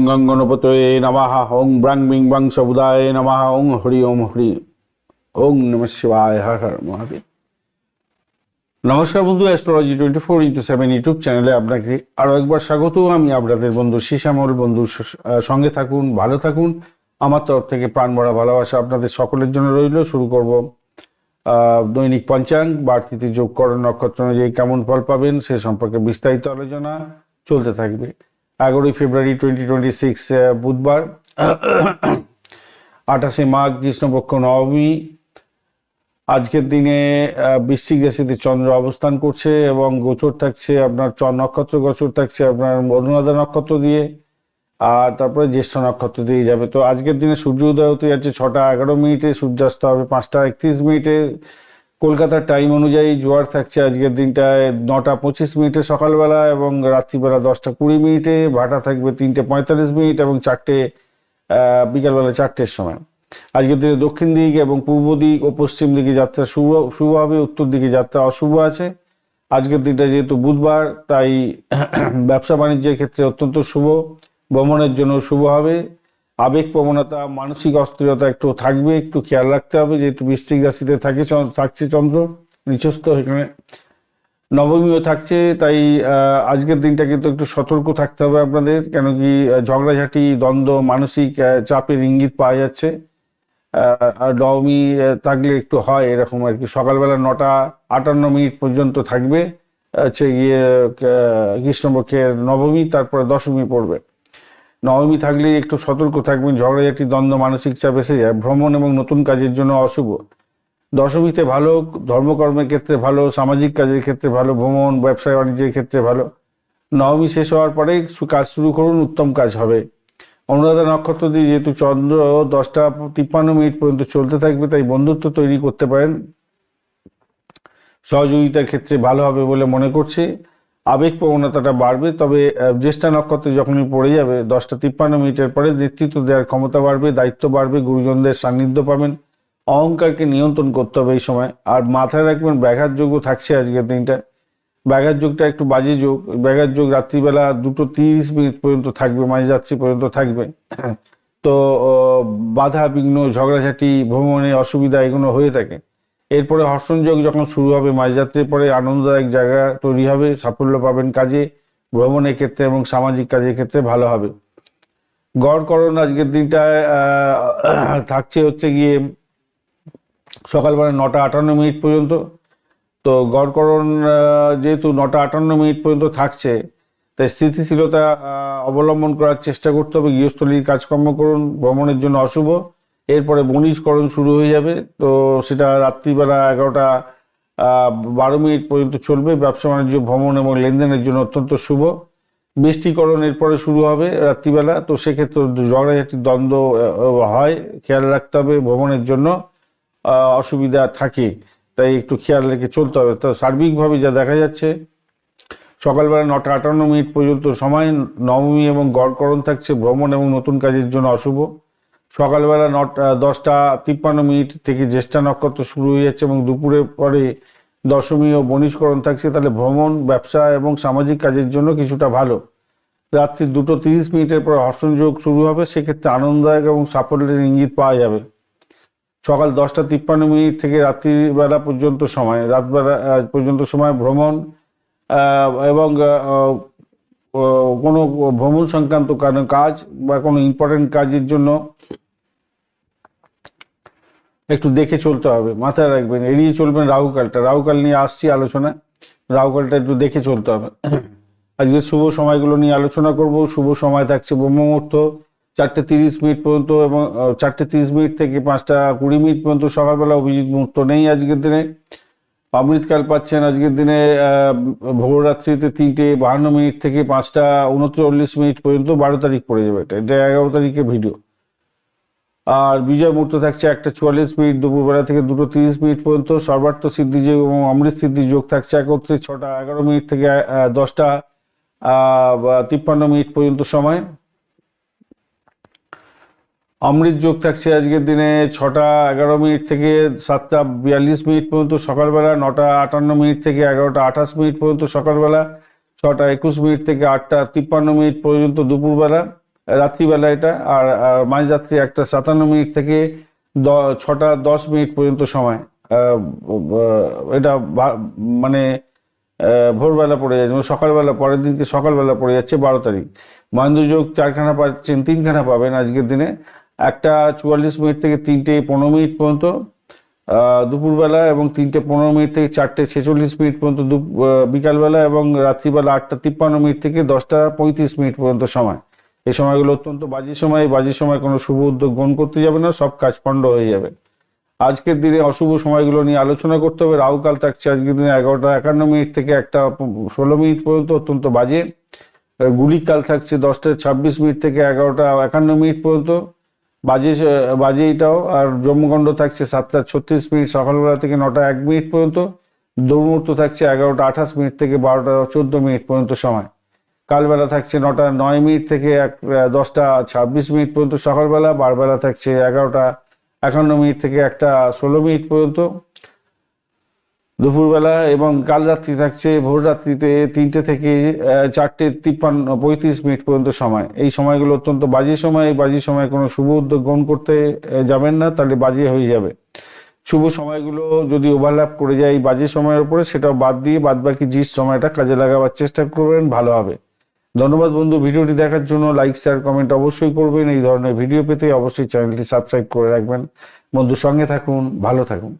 গং গণপতয়ে নমঃ। ওং ব্রাং বিং বাং সবুদায় নমঃ। ওং হরি ওম হরি। ওং নমঃ শিবায়। হর হর মহাদেব। নমস্কার বন্ধু, অ্যাস্ট্রোলজি 24x7 ইউটিউব চ্যানেলে আপনাকে আরও একবার স্বাগত। আমি আপনাদের বন্ধু শ্যামল। বন্ধুর সঙ্গে থাকুন, ভালো থাকুন। আমার তরফ থেকে প্রাণ ভরা ভালোবাসা আপনাদের সকলের জন্য রইল। শুরু করব দৈনিক পঞ্চাঙ্গ। বাড়তিতে যোগকরণ নক্ষত্র অনুযায়ী কেমন ফল পাবেন সে সম্পর্কে বিস্তারিত আলোচনা চলতে থাকবে। 11 ফেব্রুয়ারি 2026 বুধবার, 28 মাঘ কৃষ্ণপক্ষ নবমী। আজকের দিনে বৃশ্চিক রাশিতে চন্দ্র অবস্থান করছে এবং গোচর থাকছে আপনার নক্ষত্র গোচর থাকছে আপনার অনুরাধা নক্ষত্র দিয়ে, আর তারপরে জ্যেষ্ঠ নক্ষত্র দিয়ে যাবে। তো আজকের দিনে সূর্য উদয় হতে যাচ্ছে 6টা 11 মিনিটে, সূর্যাস্ত হবে 5টা 31 মিনিটে। কলকাতার টাইম অনুযায়ী জোয়ার থাকছে আজকের দিনটায় 9টা 25 মিনিটে সকালবেলা এবং রাত্রিবেলা 10টা 20 মিনিটে। ভাটা থাকবে 3টে 45 মিনিট এবং বিকালবেলা 4টের সময়। আজকের দিনে দক্ষিণ দিক এবং পূর্ব দিক ও পশ্চিম দিকে যাত্রা শুভ হবে, উত্তর দিকে যাত্রা অশুভ আছে। আজকের দিনটা যেহেতু বুধবার, তাই ব্যবসা বাণিজ্যের ক্ষেত্রে অত্যন্ত শুভ, ভ্রমণের জন্য শুভ হবে। আবেগ প্রবণতা, মানসিক অস্থিরতা একটু থাকবে, একটু খেয়াল রাখতে হবে, যেহেতু বৃশ্চিক রাশিতে থাকছে চন্দ্র নিচস্থ, এখানে নবমীও থাকছে। তাই আজকের দিনটা কিন্তু একটু সতর্ক থাকতে হবে আপনাদের, কেন কি ঝগড়াঝাটি, দ্বন্দ্ব, মানসিক চাপের ইঙ্গিত পাওয়া যাচ্ছে। আর নবমী থাকলে একটু হয় এরকম আর কি। সকালবেলা 9টা 58 মিনিট পর্যন্ত থাকবে হচ্ছে গিয়ে কৃষ্ণপক্ষের নবমী, তারপরে দশমী পড়বে। নবমী থাকলে একটু সতর্ক থাকবেন, ঝগড়াঝাটি, দ্বন্দ্ব, মানসিক চাপ এসে যায়। ভ্রমণ এবং নতুন কাজের জন্য অশুভ। দশমীতে ভালো, ধর্মকর্মের ক্ষেত্রে ভালো, সামাজিক কাজের ক্ষেত্রে ভালো, ভ্রমণ, ব্যবসা বাণিজ্যের ক্ষেত্রে ভালো। নবমী শেষ হওয়ার পরেই কাজ শুরু করুন, উত্তম কাজ হবে। অনুরাধা নক্ষত্র দিয়ে যেহেতু চন্দ্র 10টা 53 মিনিট পর্যন্ত চলতে থাকবে, তাই বন্ধুত্ব তৈরি করতে পারেন, সহযোগিতার ক্ষেত্রে ভালো হবে বলে মনে করছে। আবেগ প্রবণতাটা বাড়বে, তবে জ্যেষ্ঠা নক্ষত্রে যখনই পড়ে যাবে 10টা 53 মিনিটের পরে নেতৃত্ব দেওয়ার ক্ষমতা বাড়বে, দায়িত্ব বাড়বে, গুরুজনদের সান্নিধ্য পাবেন। অহংকারকে নিয়ন্ত্রণ করতে হবে এই সময়। আর মাথায় রাখবেন ব্যাঘাত যোগও থাকছে আজকের দিনটা। ব্যাঘাত যোগটা একটু বাজে যোগ। ব্যাঘাত যোগ রাত্রিবেলা 2টো 30 মিনিট পর্যন্ত থাকবে, মাঝরাত্রি পর্যন্ত থাকবে। তো বাধা বিঘ্ন, ঝগড়াঝাটি, ভ্রমণে অসুবিধা এগুলো হয়ে থাকে। এরপরে হর্ষণ যোগ যখন শুরু হবে মাঝরাত্রির পরে, আনন্দদায়ক জায়গা তৈরি হবে, সাফল্য পাবেন কাজে, ভ্রমণের ক্ষেত্রে এবং সামাজিক কাজের ক্ষেত্রে ভালো হবে। গড়করণ আজকের দিনটায় থাকছে হচ্ছে গিয়ে সকালবেলা 9টা 58 মিনিট পর্যন্ত। তো গড়করণ যেহেতু 9টা 58 মিনিট পর্যন্ত থাকছে, তাই স্থিতিশীলতা অবলম্বন করার চেষ্টা করতে হবে। গৃহস্থলীর কাজকর্ম করুন, ভ্রমণের জন্য অশুভ। এরপরে বণিজকরণ শুরু হয়ে যাবে, তো সেটা রাত্রিবেলা 11টা 12 মিনিট পর্যন্ত চলবে। ব্যবসা বাণিজ্য, ভ্রমণ এবং লেনদেনের জন্য অত্যন্ত শুভ। বৃষ্টিকরণ এরপরে শুরু হবে রাত্রিবেলা, তো সেক্ষেত্রে ঝগড়াঝাটি, দ্বন্দ্ব হয়, খেয়াল রাখতে হবে। ভ্রমণের জন্য অসুবিধা থাকে, তাই একটু খেয়াল রেখে চলতে হবে। তো সার্বিকভাবে যা দেখা যাচ্ছে, সকালবেলা 9টা 58 মিনিট পর্যন্ত সময় নবমী এবং গড়করণ থাকছে, ভ্রমণ এবং নতুন কাজের জন্য অশুভ। সকালবেলা 10টা 53 মিনিট থেকে জ্যেষ্ঠা নক্ষত্র শুরু হয়ে যাচ্ছে এবং দুপুরের পরে দশমী ও বণিজকরণ থাকছে, তাহলে ভ্রমণ, ব্যবসা এবং সামাজিক কাজের জন্য কিছুটা ভালো। রাত্রি 2টো 30 মিনিটের পর হর্ষণ যোগ শুরু হবে, সেক্ষেত্রে আনন্দদায়ক এবং সাফল্যের ইঙ্গিত পাওয়া যাবে। সকাল 10টা 53 মিনিট থেকে রাত্রিবেলা পর্যন্ত সময়, রাতবেলা পর্যন্ত সময় ভ্রমণ এবং কোনো ভ্রমণ সংক্রান্ত কাজ বা কোনো ইম্পর্টেন্ট কাজের জন্য একটু দেখে চলতে হবে। মাথায় রাখবেন, এড়িয়ে চলবেন রাহুকালটা। রাহুকাল নিয়ে আসছি আলোচনা, রাহুকালটা একটু দেখে চলতে হবে। আজকে শুভ সময়গুলো নিয়ে আলোচনা করব। শুভ সময় থাকছে ব্রহ্ম মুহূর্ত 4টে 30 মিনিট পর্যন্ত এবং 4টে 30 মিনিট থেকে 5টা 20 মিনিট পর্যন্ত সকালবেলা। অভিজিৎ মুহূর্ত নেই আজকের দিনে। অমৃতকাল পাচ্ছেন আজকের দিনে ভোররাত্রিতে 3টে 52 মিনিট থেকে 5টা 39 মিনিট পর্যন্ত। 12 তারিখ পড়ে যাবে, এটা 11 তারিখের ভিডিও। আর বিজয় মুহূর্ত থাকছে 1টা 44 মিনিট দুপুরবেলা থেকে 2টো 30 মিনিট পর্যন্ত। সর্বার্থ সিদ্ধি যোগ এবং অমৃত সিদ্ধি যোগ থাকছে একত্রে 6টা 11 মিনিট থেকে 10টা 53 মিনিট পর্যন্ত সময়। অমৃত যোগ থাকছে আজকের দিনে 6টা 11 মিনিট থেকে 7টা 42 মিনিট পর্যন্ত সকালবেলা। 9টা 58 মিনিট থেকে 11টা 28 মিনিট পর্যন্ত সকালবেলা। 6টা 21 মিনিট থেকে 8টা 53 মিনিট পর্যন্ত দুপুরবেলা। রাত্রিবেলা এটা। আর মাঝরাত্রি 1:57 থেকে 6:10 পর্যন্ত সময় এটা মানে ভোরবেলা পড়ে যাচ্ছে, মানে সকালবেলা, পরের দিনকে সকালবেলা পড়ে যাচ্ছে 12 তারিখ। মহেন্দ্র যোগ 4খানা পাচ্ছেন, 3খানা পাবেন আজকের দিনে। 1:44 থেকে 3:15 পর্যন্ত দুপুরবেলা, এবং 3:15 থেকে 4:46 পর্যন্ত বিকালবেলা, এবং রাত্রিবেলা 8:53 থেকে 10:35 পর্যন্ত সময়। এই সময়গুলো অত্যন্ত বাজে সময়। বাজে সময় কোনো শুভ উদ্যোগ গ্রহণ করতে যাবে না, সব কাজ পণ্ড হয়ে যাবে। আজকের দিনে অশুভ সময়গুলো নিয়ে আলোচনা করতে হবে। রাহুকাল থাকছে আজকের দিনে 11:51 থেকে 1:16 পর্যন্ত, অত্যন্ত বাজে। গুলিকাল থাকছে 10:26 থেকে 11:51 পর্যন্ত, বাজে বাজে এটাও। আর জম্মুগণ্ড থাকছে 7:36 সকালবেলা থেকে 9:01 পর্যন্ত। দুর্মুহূর্ত থাকছে 11:28 থেকে 12:14 পর্যন্ত সময়। কালবেলা থাকছে 9:09 থেকে 10:26 পর্যন্ত সকালবেলা। বারবেলা থাকছে 11:51 থেকে 1:16 পর্যন্ত দুপুরবেলা, এবং কাল রাত্রি থাকছে ভোর রাত্রিতে 3টে থেকে 4:35 পর্যন্ত সময়। এই সময়গুলো অত্যন্ত বাজে সময়। এই বাজে সময় কোনো শুভ উদ্যোগ গ্রহণ করতে যাবেন না, তাহলে বাজে হয়ে যাবে। শুভ সময়গুলো যদি ওভারল্যাপ করে যায় এই বাজে সময়ের উপরে, সেটাও বাদ দিয়ে বাদবাকি যে সময়টা কাজে লাগাবার চেষ্টা করবেন, ভালো হবে। ধন্যবাদ বন্ধু, ভিডিওটি দেখার জন্য। লাইক, শেয়ার, কমেন্ট অবশ্যই করবেন। এই ধরনের ভিডিও পেতে অবশ্যই চ্যানেলটি সাবস্ক্রাইব করে রাখবেন। বন্ধু, সঙ্গে থাকুন, ভালো থাকুন।